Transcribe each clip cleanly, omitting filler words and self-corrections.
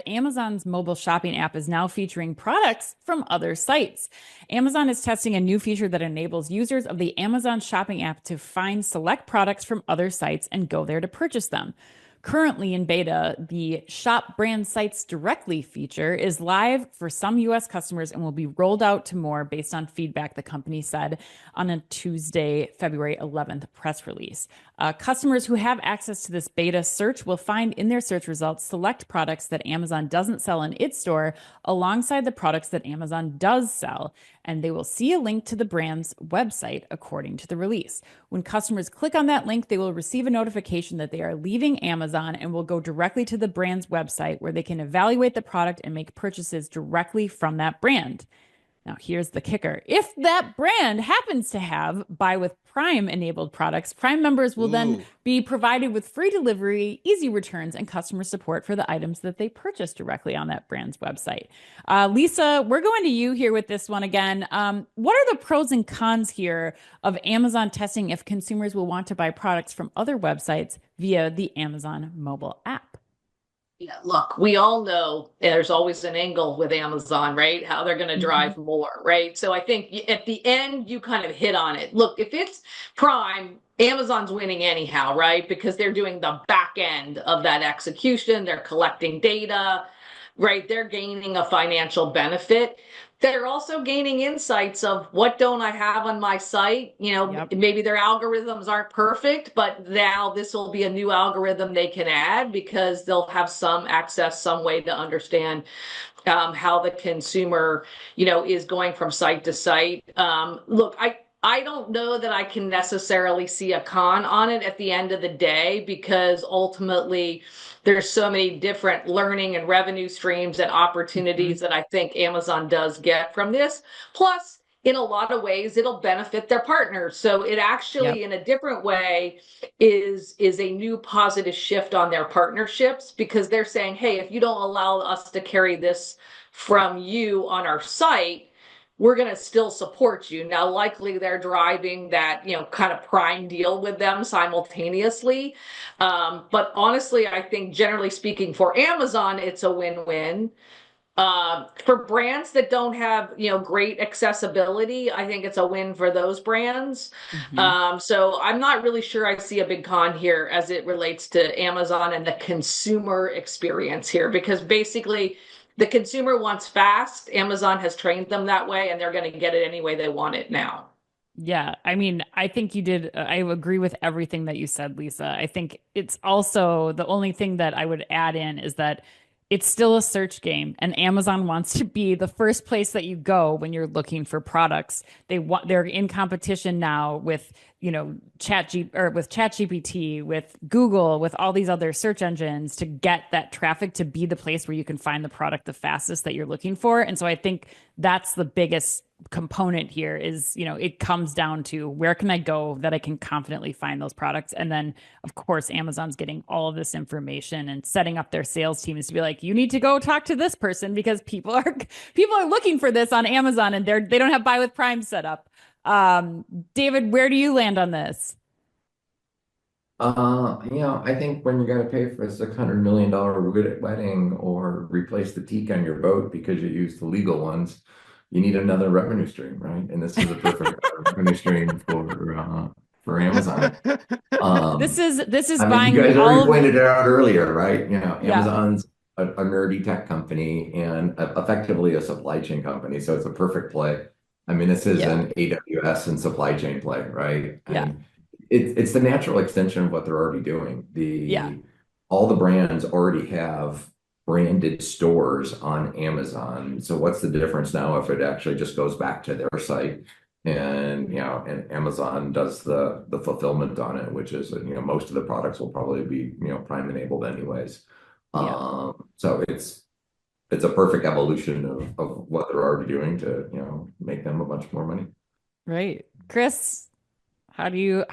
Amazon's mobile shopping app is now featuring products from other sites. Amazon is testing a new feature that enables users of the Amazon shopping app to find select products from other sites and go there to purchase them. Currently in beta, the Shop Brand Sites Directly feature is live for some US customers and will be rolled out to more based on feedback, the company said on a Tuesday, February 11th press release. Customers who have access to this beta search will find in their search results select products that Amazon doesn't sell in its store alongside the products that Amazon does sell, and they will see a link to the brand's website, according to the release. When customers click on that link, they will receive a notification that they are leaving Amazon and will go directly to the brand's website where they can evaluate the product and make purchases directly from that brand. Now, here's the kicker. If that brand happens to have Buy with Prime enabled products, Prime members will then be provided with free delivery, easy returns, and customer support for the items that they purchase directly on that brand's website. Lisa, we're going to you here with this one again. What are the pros and cons here of Amazon testing if consumers will want to buy products from other websites via the Amazon mobile app? Yeah, look, we all know there's always an angle with Amazon, right? How they're going to drive more, right? So I think at the end, you kind of hit on it. Look, if it's Prime, Amazon's winning anyhow, right? Because they're doing the back end of that execution. They're collecting data, right? They're gaining a financial benefit. They're also gaining insights of what don't I have on my site? Maybe their algorithms aren't perfect, but now this will be a new algorithm they can add because they'll have some access, some way to understand how the consumer, is going from site to site. Look, I don't know that I can necessarily see a con on it at the end of the day because ultimately there's so many different learning and revenue streams and opportunities that I think Amazon does get from this. Plus, in a lot of ways, it'll benefit their partners. So it actually, in a different way, is a new positive shift on their partnerships because they're saying, hey, if you don't allow us to carry this from you on our site, we're going to still support you. Now, likely they're driving that, kind of Prime deal with them simultaneously. But honestly, I think generally speaking for Amazon, it's a win-win. For brands that don't have, great accessibility, I think it's a win for those brands. So I'm not really sure I see a big con here as it relates to Amazon and the consumer experience here, because basically the consumer wants fast. Amazon has trained them that way, and they're going to get it any way they want it now. Yeah, I mean, I think you did. I agree with everything that you said, Lisa. I think it's also the only thing that I would add in is that it's still a search game, and Amazon wants to be the first place that you go when you're looking for products. They're in competition now with, ChatGPT, with Google, with all these other search engines to get that traffic to be the place where you can find the product the fastest that you're looking for. And so I think that's the biggest component here is, it comes down to where can I go that I can confidently find those products. And then of course, Amazon's getting all of this information and setting up their sales teams to be like, you need to go talk to this person because people are looking for this on Amazon and they don't have Buy with Prime set up. David, where do you land on this? I think when you got to pay for a $600 million wedding or replace the teak on your boat because you used the legal ones, you need another revenue stream, right? And this is a perfect revenue stream for Amazon. This is buying. You guys already pointed it out earlier, right? Amazon's a nerdy tech company and effectively a supply chain company, so it's a perfect play. I mean, this is an AWS and supply chain play, right? And it's the natural extension of what they're already doing. All the brands already have branded stores on Amazon. So what's the difference now if it actually just goes back to their site and and Amazon does the fulfillment on it, which is most of the products will probably be Prime enabled anyways. So it's a perfect evolution of what they're already doing to make them a bunch more money. Right. Chris, how do you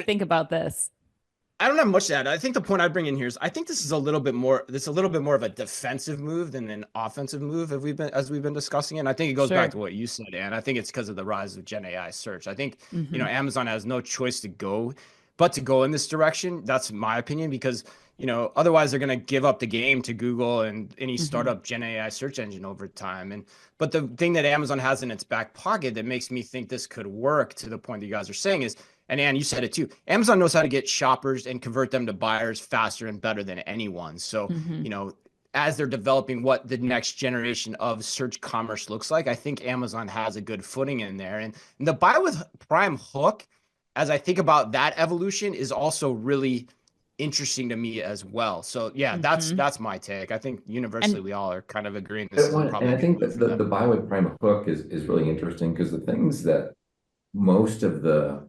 think about this? I don't have much to add. I think the point I bring in here is I think this is a little bit more of a defensive move than an offensive move as we've been discussing it. And I think it goes back to what you said, and I think it's because of the rise of Gen AI search. I think Amazon has no choice to go in this direction. That's my opinion, because otherwise they're going to give up the game to Google and any startup Gen AI search engine over time. But the thing that Amazon has in its back pocket that makes me think this could work, to the point that you guys are saying, is, and Ann, you said it too, Amazon knows how to get shoppers and convert them to buyers faster and better than anyone. So, as they're developing what the next generation of search commerce looks like, I think Amazon has a good footing in there. And the buy with Prime hook, as I think about that evolution, is also really interesting to me as well. So yeah, that's my take. I think universally we all are kind of agreeing this is probably. And I think that the buy with Prime hook is really interesting, because the things that most of the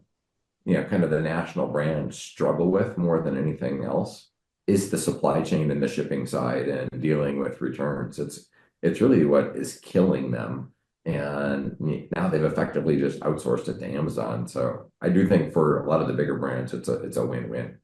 kind of the national brands struggle with more than anything else is the supply chain and the shipping side and dealing with returns. It's really what is killing them. And now they've effectively just outsourced it to Amazon. So I do think for a lot of the bigger brands, it's a win-win.